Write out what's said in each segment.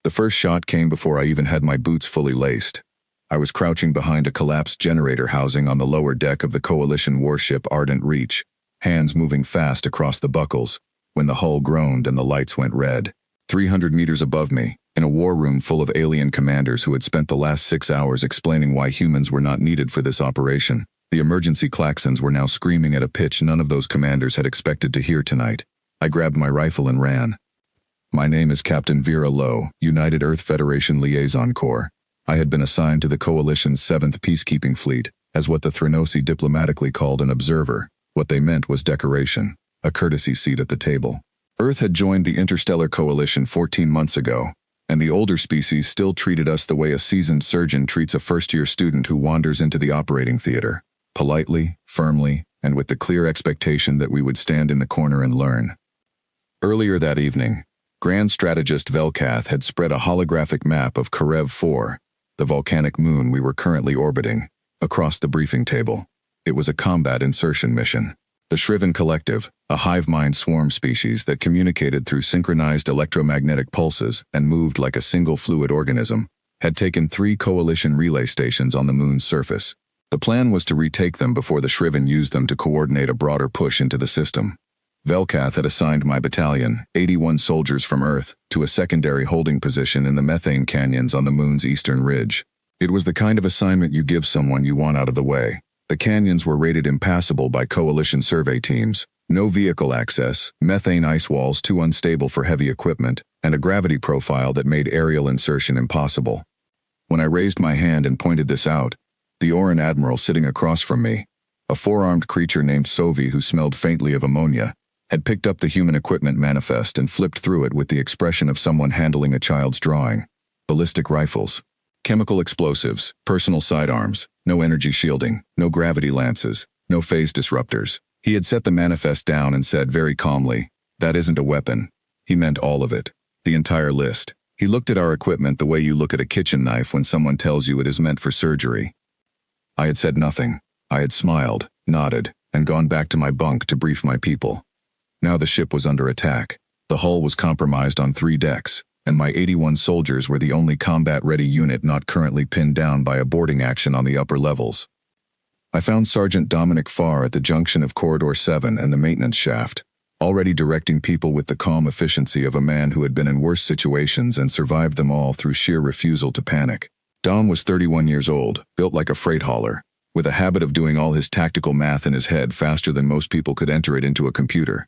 The first shot came before I even had my boots fully laced. I was crouching behind a collapsed generator housing on the lower deck of the Coalition warship Ardent Reach, hands moving fast across the buckles, when the hull groaned and the lights went red. 300 meters above me, in a war room full of alien commanders who had spent the last 6 hours explaining why humans were not needed for this operation, the emergency klaxons were now screaming at a pitch none of those commanders had expected to hear tonight. I grabbed my rifle and ran. My name is Captain Vera Lowe, United Earth Federation Liaison Corps. I had been assigned to the Coalition's 7th Peacekeeping Fleet, as what the Thrinosi diplomatically called an observer. What they meant was decoration, a courtesy seat at the table. Earth had joined the Interstellar Coalition 14 months ago, and the older species still treated us the way a seasoned surgeon treats a first-year student who wanders into the operating theater, politely, firmly, and with the clear expectation that we would stand in the corner and learn. Earlier that evening, Grand Strategist Velkath had spread a holographic map of Karev 4, the volcanic moon we were currently orbiting, across the briefing table. It was a combat insertion mission. The Shriven Collective, a hive mind swarm species that communicated through synchronized electromagnetic pulses and moved like a single fluid organism, had taken 3 Coalition relay stations on the moon's surface. The plan was to retake them before the Shriven used them to coordinate a broader push into the system. Velkath had assigned my battalion, 81 soldiers from Earth, to a secondary holding position in the methane canyons on the moon's eastern ridge. It was the kind of assignment you give someone you want out of the way. The canyons were rated impassable by Coalition survey teams, no vehicle access, methane ice walls too unstable for heavy equipment, and a gravity profile that made aerial insertion impossible. When I raised my hand and pointed this out, the Oran Admiral sitting across from me, a 4-armed creature named Sovi who smelled faintly of ammonia, had picked up the human equipment manifest and flipped through it with the expression of someone handling a child's drawing. Ballistic rifles, chemical explosives, personal sidearms, no energy shielding, no gravity lances, no phase disruptors. He had set the manifest down and said very calmly, "That isn't a weapon." He meant all of it, the entire list. He looked at our equipment the way you look at a kitchen knife when someone tells you it is meant for surgery. I had said nothing. I had smiled, nodded, and gone back to my bunk to brief my people. Now the ship was under attack. The hull was compromised on 3 decks, and my 81 soldiers were the only combat-ready unit not currently pinned down by a boarding action on the upper levels. I found Sergeant Dominic Farr at the junction of Corridor 7 and the maintenance shaft, already directing people with the calm efficiency of a man who had been in worse situations and survived them all through sheer refusal to panic. Dom was 31 years old, built like a freight hauler, with a habit of doing all his tactical math in his head faster than most people could enter it into a computer.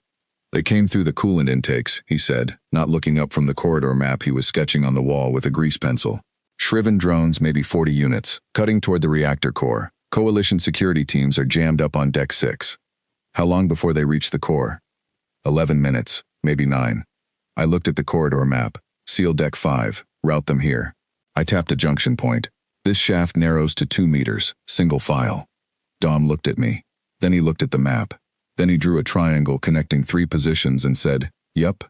"They came through the coolant intakes," he said, not looking up from the corridor map he was sketching on the wall with a grease pencil. "Shriven drones, maybe 40 units, cutting toward the reactor core. Coalition security teams are jammed up on Deck 6. How long before they reach the core?" 11 minutes, maybe 9. I looked at the corridor map. "Seal Deck 5, route them here." I tapped a junction point. "This shaft narrows to 2 meters, single file." Dom looked at me. Then he looked at the map. Then he drew a triangle connecting 3 positions and said, "Yup."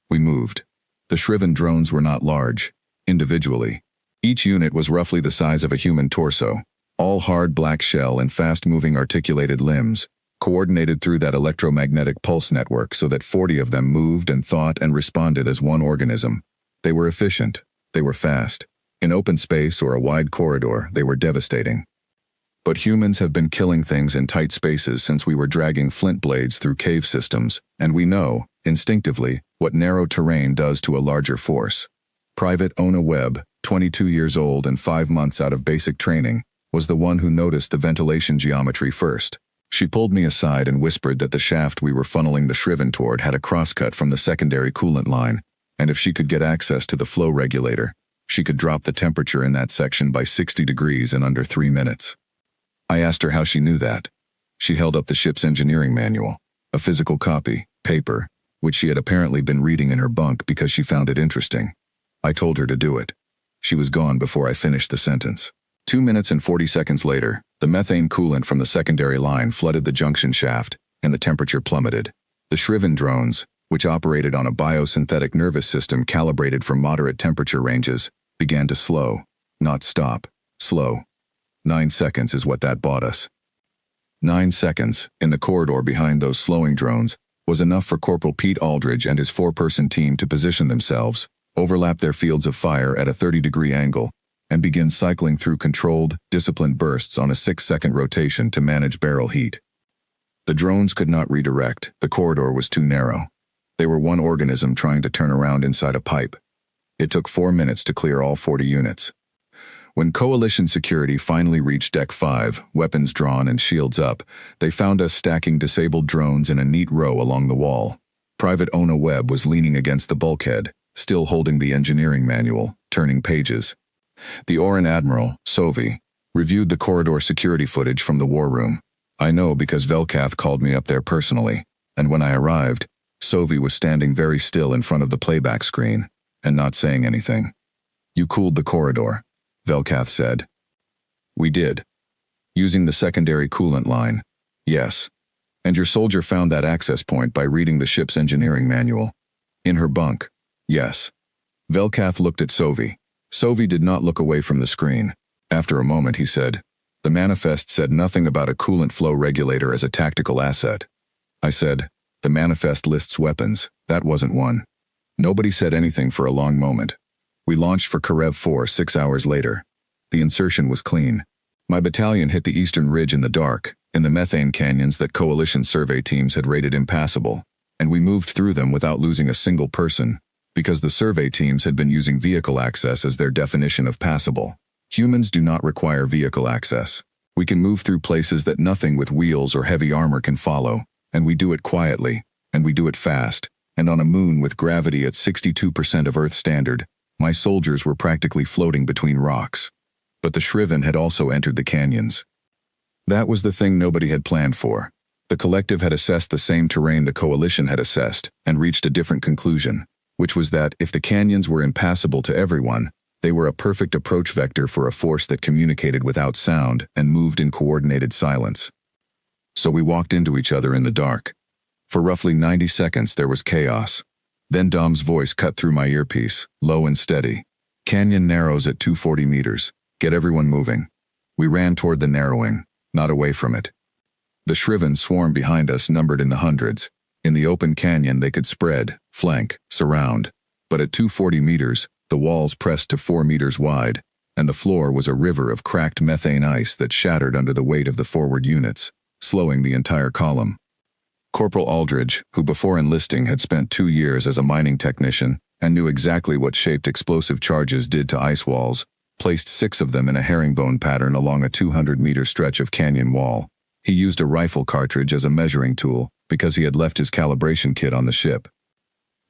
We moved. The Shriven drones were not large, individually. Each unit was roughly the size of a human torso, all hard black shell and fast-moving articulated limbs, coordinated through that electromagnetic pulse network so that 40 of them moved and thought and responded as one organism. They were efficient. They were fast. In open space or a wide corridor, they were devastating. But humans have been killing things in tight spaces since we were dragging flint blades through cave systems, and we know, instinctively, what narrow terrain does to a larger force. Private Ona Webb, 22 years old and 5 months out of basic training, was the one who noticed the ventilation geometry first. She pulled me aside and whispered that the shaft we were funneling the Shriven toward had a crosscut from the secondary coolant line, and if she could get access to the flow regulator, she could drop the temperature in that section by 60 degrees in under 3 minutes. I asked her how she knew that. She held up the ship's engineering manual, a physical copy, paper, which she had apparently been reading in her bunk because she found it interesting. I told her to do it. She was gone before I finished the sentence. 2 minutes and 40 seconds later, the methane coolant from the secondary line flooded the junction shaft, and the temperature plummeted. The Shriven drones, which operated on a biosynthetic nervous system calibrated for moderate temperature ranges, began to slow, not stop, slow. 9 seconds is what that bought us. 9 seconds, in the corridor behind those slowing drones, was enough for Corporal Pete Aldridge and his 4-person team to position themselves, overlap their fields of fire at a 30-degree angle, and begin cycling through controlled, disciplined bursts on a 6-second rotation to manage barrel heat. The drones could not redirect. The corridor was too narrow. They were one organism trying to turn around inside a pipe. It took 4 minutes to clear all 40 units. When Coalition security finally reached Deck 5, weapons drawn and shields up, they found us stacking disabled drones in a neat row along the wall. Private Ona Webb was leaning against the bulkhead, still holding the engineering manual, turning pages. The Oran Admiral, Sovi, reviewed the corridor security footage from the war room. I know because Velkath called me up there personally, and when I arrived, Sovi was standing very still in front of the playback screen, and not saying anything. "You cooled the corridor," Velkath said. "We did. Using the secondary coolant line. Yes. And your soldier found that access point by reading the ship's engineering manual. In her bunk. Yes." Velkath looked at Sovi. Sovi did not look away from the screen. After a moment he said, "The manifest said nothing about a coolant flow regulator as a tactical asset." I said, "The manifest lists weapons. That wasn't one." Nobody said anything for a long moment. We launched for Karev 4 6 hours later. The insertion was clean. My battalion hit the eastern ridge in the dark, in the methane canyons that Coalition survey teams had rated impassable, and we moved through them without losing a single person, because the survey teams had been using vehicle access as their definition of passable. Humans do not require vehicle access. We can move through places that nothing with wheels or heavy armor can follow, and we do it quietly, and we do it fast, and on a moon with gravity at 62% of Earth standard, my soldiers were practically floating between rocks. But the Shriven had also entered the canyons. That was the thing nobody had planned for. The collective had assessed the same terrain the Coalition had assessed, and reached a different conclusion, which was that if the canyons were impassable to everyone, they were a perfect approach vector for a force that communicated without sound and moved in coordinated silence. So we walked into each other in the dark. For roughly 90 seconds there was chaos. Then Dom's voice cut through my earpiece, low and steady. "Canyon narrows at 240 meters. Get everyone moving." We ran toward the narrowing, not away from it. The Shriven swarmed behind us, numbered in the hundreds. In the open canyon they could spread, flank, surround. But at 240 meters, the walls pressed to 4 meters wide, and the floor was a river of cracked methane ice that shattered under the weight of the forward units, slowing the entire column. Corporal Aldridge, who before enlisting had spent 2 years as a mining technician and knew exactly what shaped explosive charges did to ice walls, placed 6 of them in a herringbone pattern along a 200-meter stretch of canyon wall. He used a rifle cartridge as a measuring tool because he had left his calibration kit on the ship.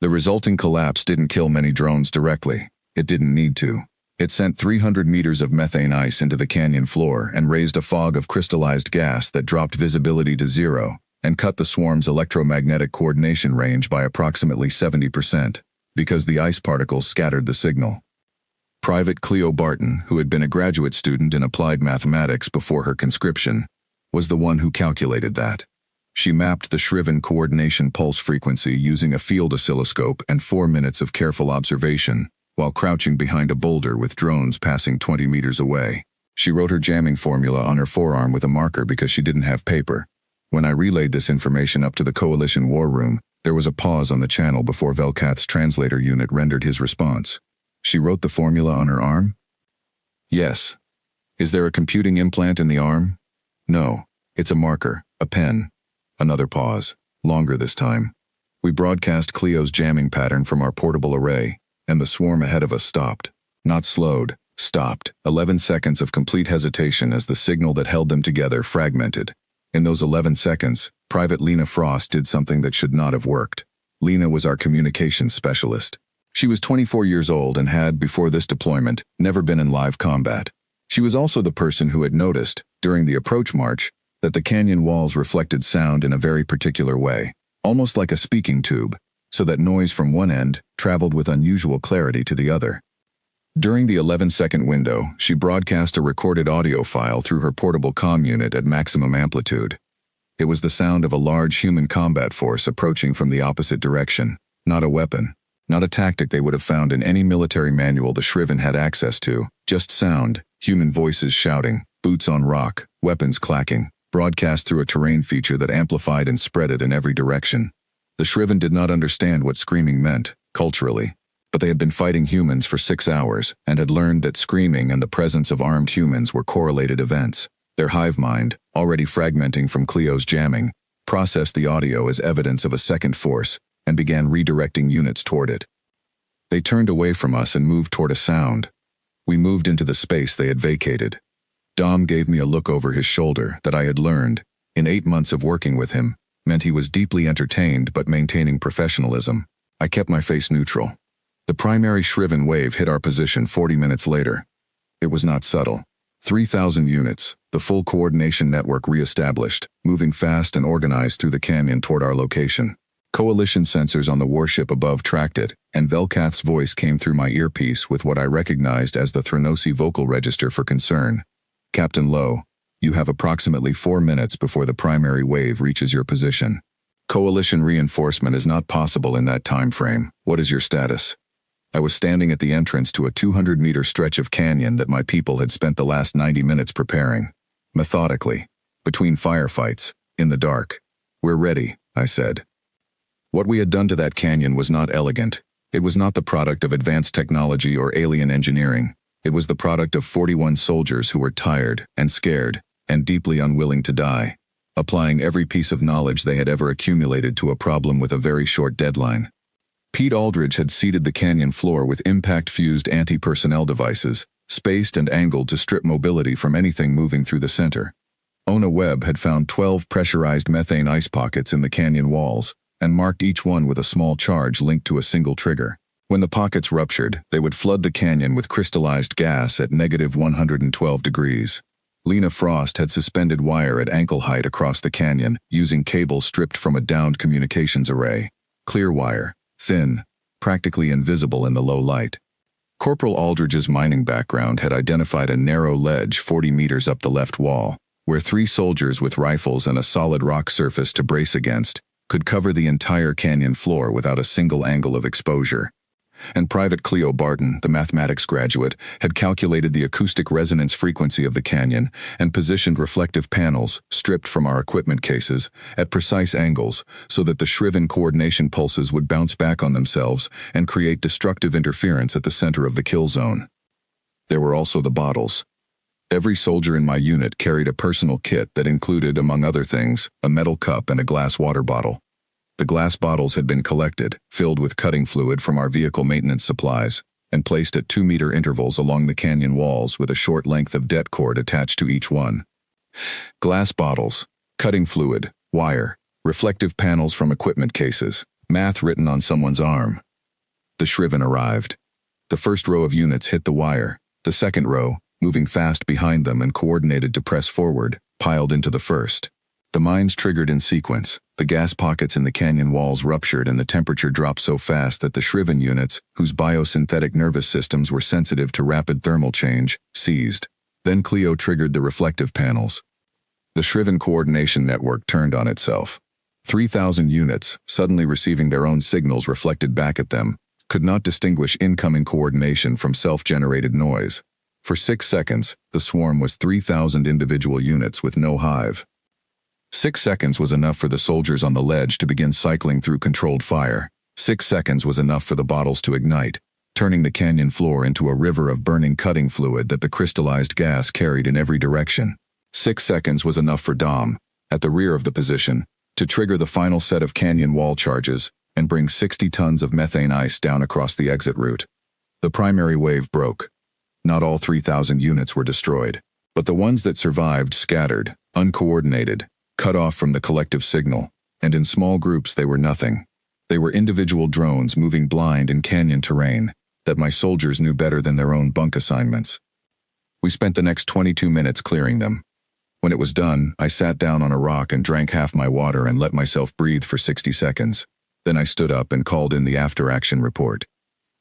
The resulting collapse didn't kill many drones directly. It didn't need to. It sent 300 meters of methane ice into the canyon floor and raised a fog of crystallized gas that dropped visibility to 0 and cut the swarm's electromagnetic coordination range by approximately 70%, because the ice particles scattered the signal. Private Cleo Barton, who had been a graduate student in applied mathematics before her conscription, was the one who calculated that. She mapped the Shriven coordination pulse frequency using a field oscilloscope and 4 minutes of careful observation, while crouching behind a boulder with drones passing 20 meters away. She wrote her jamming formula on her forearm with a marker because she didn't have paper. When I relayed this information up to the Coalition war room, there was a pause on the channel before Velkath's translator unit rendered his response. "She wrote the formula on her arm?" "Yes." "Is there a computing implant in the arm?" "No. It's a marker, a pen." Another pause, longer this time. We broadcast Cleo's jamming pattern from our portable array, and the swarm ahead of us stopped. Not slowed, stopped. 11 seconds of complete hesitation as the signal that held them together fragmented. In those 11 seconds, Private Lena Frost did something that should not have worked. Lena was our communications specialist. She was 24 years old and had, before this deployment, never been in live combat. She was also the person who had noticed, during the approach march, that the canyon walls reflected sound in a very particular way, almost like a speaking tube, so that noise from one end traveled with unusual clarity to the other. During the 11-second window, she broadcast a recorded audio file through her portable comm unit at maximum amplitude. It was the sound of a large human combat force approaching from the opposite direction, not a weapon, not a tactic they would have found in any military manual the Shriven had access to, just sound, human voices shouting, boots on rock, weapons clacking, broadcast through a terrain feature that amplified and spread it in every direction. The Shriven did not understand what screaming meant, culturally. but they had been fighting humans for 6 hours and had learned that screaming and the presence of armed humans were correlated events. Their hive mind, already fragmenting from Cleo's jamming, processed the audio as evidence of a second force and began redirecting units toward it. They turned away from us and moved toward a sound. We moved into the space they had vacated. Dom gave me a look over his shoulder that I had learned, in 8 months of working with him, meant he was deeply entertained but maintaining professionalism. I kept my face neutral. The primary Shriven wave hit our position 40 minutes later. It was not subtle. 3,000 units, the full coordination network re-established, moving fast and organized through the canyon toward our location. Coalition sensors on the warship above tracked it, and Velkath's voice came through my earpiece with what I recognized as the Thranosi vocal register for concern. Captain Lowe, you have approximately 4 minutes before the primary wave reaches your position. Coalition reinforcement is not possible in that time frame. What is your status? I was standing at the entrance to a 200-meter stretch of canyon that my people had spent the last 90 minutes preparing. Methodically, between firefights, in the dark. We're ready, I said. What we had done to that canyon was not elegant. It was not the product of advanced technology or alien engineering. It was the product of 41 soldiers who were tired and scared and deeply unwilling to die, applying every piece of knowledge they had ever accumulated to a problem with a very short deadline. Pete Aldridge had seeded the canyon floor with impact-fused anti-personnel devices, spaced and angled to strip mobility from anything moving through the center. Ona Webb had found 12 pressurized methane ice pockets in the canyon walls and marked each one with a small charge linked to a single trigger. When the pockets ruptured, they would flood the canyon with crystallized gas at -112 degrees. Lena Frost had suspended wire at ankle height across the canyon using cable stripped from a downed communications array. Clear wire. Thin, practically invisible in the low light. Corporal Aldridge's mining background had identified a narrow ledge 40 meters up the left wall, where 3 soldiers with rifles and a solid rock surface to brace against could cover the entire canyon floor without a single angle of exposure. And Private Cleo Barton, the mathematics graduate, had calculated the acoustic resonance frequency of the canyon and positioned reflective panels, stripped from our equipment cases, at precise angles so that the Shriven coordination pulses would bounce back on themselves and create destructive interference at the center of the kill zone. There were also the bottles. Every soldier in my unit carried a personal kit that included, among other things, a metal cup and a glass water bottle. The glass bottles had been collected, filled with cutting fluid from our vehicle maintenance supplies, and placed at 2-meter intervals along the canyon walls with a short length of det cord attached to each one. Glass bottles, cutting fluid, wire, reflective panels from equipment cases, math written on someone's arm. The Shriven arrived. The first row of units hit the wire. The second row, moving fast behind them and coordinated to press forward, piled into the first. The mines triggered in sequence. The gas pockets in the canyon walls ruptured and the temperature dropped so fast that the Shriven units, whose biosynthetic nervous systems were sensitive to rapid thermal change, seized. Then Cleo triggered the reflective panels. The Shriven coordination network turned on itself. 3,000 units, suddenly receiving their own signals reflected back at them, could not distinguish incoming coordination from self-generated noise. For 6 seconds, the swarm was 3,000 individual units with no hive. 6 seconds was enough for the soldiers on the ledge to begin cycling through controlled fire. 6 seconds was enough for the bottles to ignite, turning the canyon floor into a river of burning cutting fluid that the crystallized gas carried in every direction. 6 seconds was enough for Dom, at the rear of the position, to trigger the final set of canyon wall charges and bring 60 tons of methane ice down across the exit route. The primary wave broke. Not all 3,000 units were destroyed, but the ones that survived scattered, uncoordinated, cut off from the collective signal, and in small groups they were nothing. They were individual drones moving blind in canyon terrain that my soldiers knew better than their own bunk assignments. We spent the next 22 minutes clearing them. When it was done, I sat down on a rock and drank half my water and let myself breathe for 60 seconds. Then I stood up and called in the after-action report.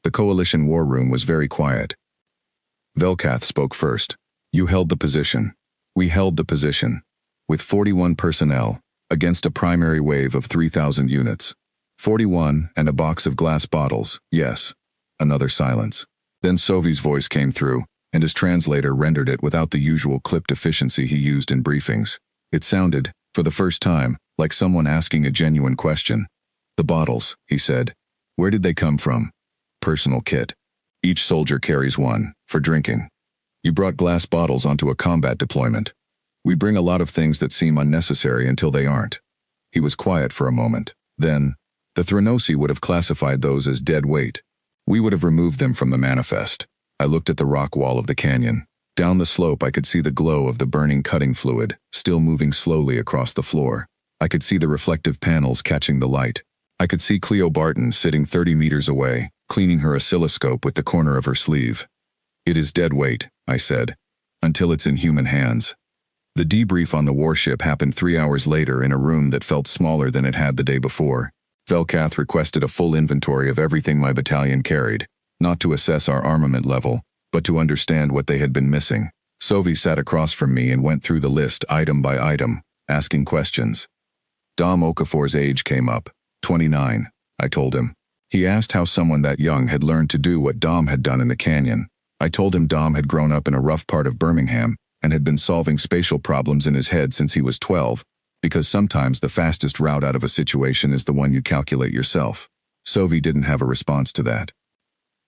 The Coalition war room was very quiet. Velkath spoke first. You held the position. We held the position. With 41 personnel, against a primary wave of 3,000 units. 41 and a box of glass bottles, yes. Another silence. Then Sovi's voice came through, and his translator rendered it without the usual clipped efficiency he used in briefings. It sounded, for the first time, like someone asking a genuine question. The bottles, he said. Where did they come from? personal kit. Each soldier carries one, for drinking. You brought glass bottles onto a combat deployment. We bring a lot of things that seem unnecessary until they aren't. He was quiet for a moment. Then, the Thranosi would have classified those as dead weight. We would have removed them from the manifest. I looked at the rock wall of the canyon. Down the slope I could see the glow of the burning cutting fluid, still moving slowly across the floor. I could see the reflective panels catching the light. I could see Cleo Barton sitting 30 meters away, cleaning her oscilloscope with the corner of her sleeve. It is dead weight, I said, until it's in human hands. The debrief on the warship happened 3 hours later in a room that felt smaller than it had the day before. Velkath requested a full inventory of everything my battalion carried, not to assess our armament level, but to understand what they had been missing. Sovi sat across from me and went through the list item by item, asking questions. Dom Okafor's age came up. 29, I told him. He asked how someone that young had learned to do what Dom had done in the canyon. I told him Dom had grown up in a rough part of Birmingham and had been solving spatial problems in his head since he was 12, because sometimes the fastest route out of a situation is the one you calculate yourself. Sovi didn't have a response to that.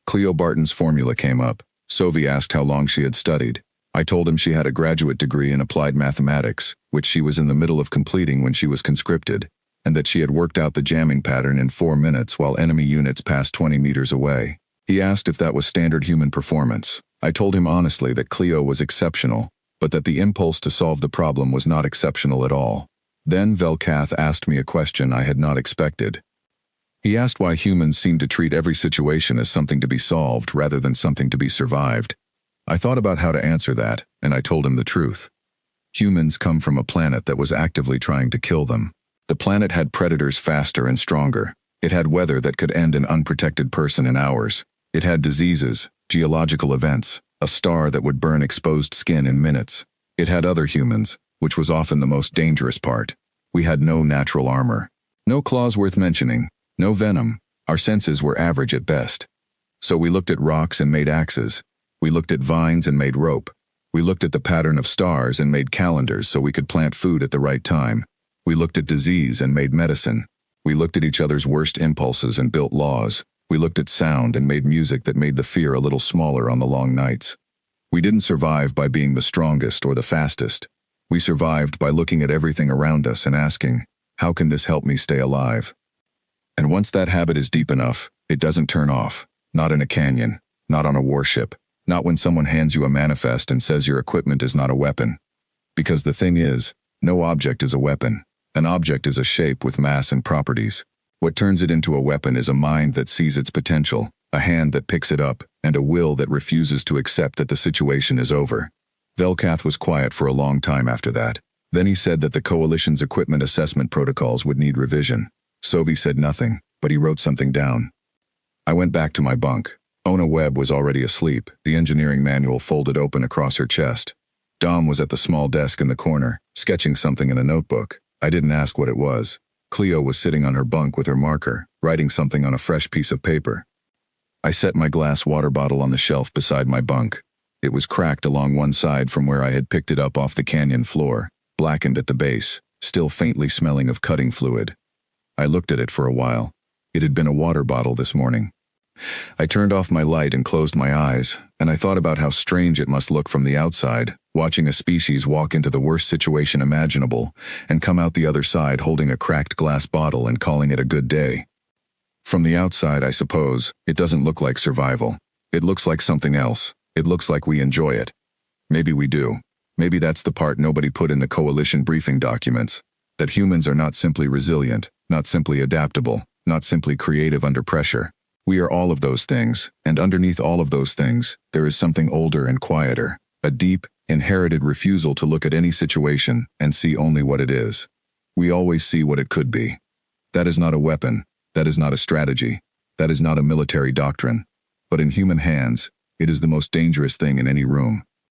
Cleo Barton's formula came up. Sovi asked how long she had studied. I told him she had a graduate degree in applied mathematics, which she was in the middle of completing when she was conscripted, and that she had worked out the jamming pattern in 4 minutes while enemy units passed 20 meters away. He asked if that was standard human performance. I told him honestly that Cleo was exceptional, but that the impulse to solve the problem was not exceptional at all. Then Velkath asked me a question I had not expected. He asked why humans seem to treat every situation as something to be solved rather than something to be survived. I thought about how to answer that, and I told him the truth. Humans come from a planet that was actively trying to kill them. The planet had predators faster and stronger. It had weather that could end an unprotected person in hours. It had diseases, geological events, a star that would burn exposed skin in minutes. It had other humans, which was often the most dangerous part. We had no natural armor. No claws worth mentioning. No venom. Our senses were average at best. So we looked at rocks and made axes. We looked at vines and made rope. We looked at the pattern of stars and made calendars so we could plant food at the right time. We looked at disease and made medicine. We looked at each other's worst impulses and built laws. We looked at sound and made music that made the fear a little smaller on the long nights. We didn't survive by being the strongest or the fastest. We survived by looking at everything around us and asking, how can this help me stay alive? And once that habit is deep enough, it doesn't turn off. Not in a canyon, not on a warship, not when someone hands you a manifest and says your equipment is not a weapon. Because the thing is, no object is a weapon. An object is a shape with mass and properties. What turns it into a weapon is a mind that sees its potential, a hand that picks it up, and a will that refuses to accept that the situation is over. Velkath was quiet for a long time after that. Then he said that the Coalition's equipment assessment protocols would need revision. Sovi said nothing, but he wrote something down. I went back to my bunk. Ona Webb was already asleep, the engineering manual folded open across her chest. Dom was at the small desk in the corner, sketching something in a notebook. I didn't ask what it was. Cleo was sitting on her bunk with her marker, writing something on a fresh piece of paper. I set my glass water bottle on the shelf beside my bunk. It was cracked along one side from where I had picked it up off the canyon floor, blackened at the base, still faintly smelling of cutting fluid. I looked at it for a while. It had been a water bottle this morning. I turned off my light and closed my eyes, and I thought about how strange it must look from the outside, watching a species walk into the worst situation imaginable and come out the other side holding a cracked glass bottle and calling it a good day. From the outside, I suppose, it doesn't look like survival. It looks like something else. It looks like we enjoy it. Maybe we do. Maybe that's the part nobody put in the Coalition briefing documents. That humans are not simply resilient, not simply adaptable, not simply creative under pressure. We are all of those things, and underneath all of those things, there is something older and quieter, a deep, inherited refusal to look at any situation and see only what it is. We always see what it could be. That is not a weapon, that is not a strategy, that is not a military doctrine, but in human hands, it is the most dangerous thing in any room.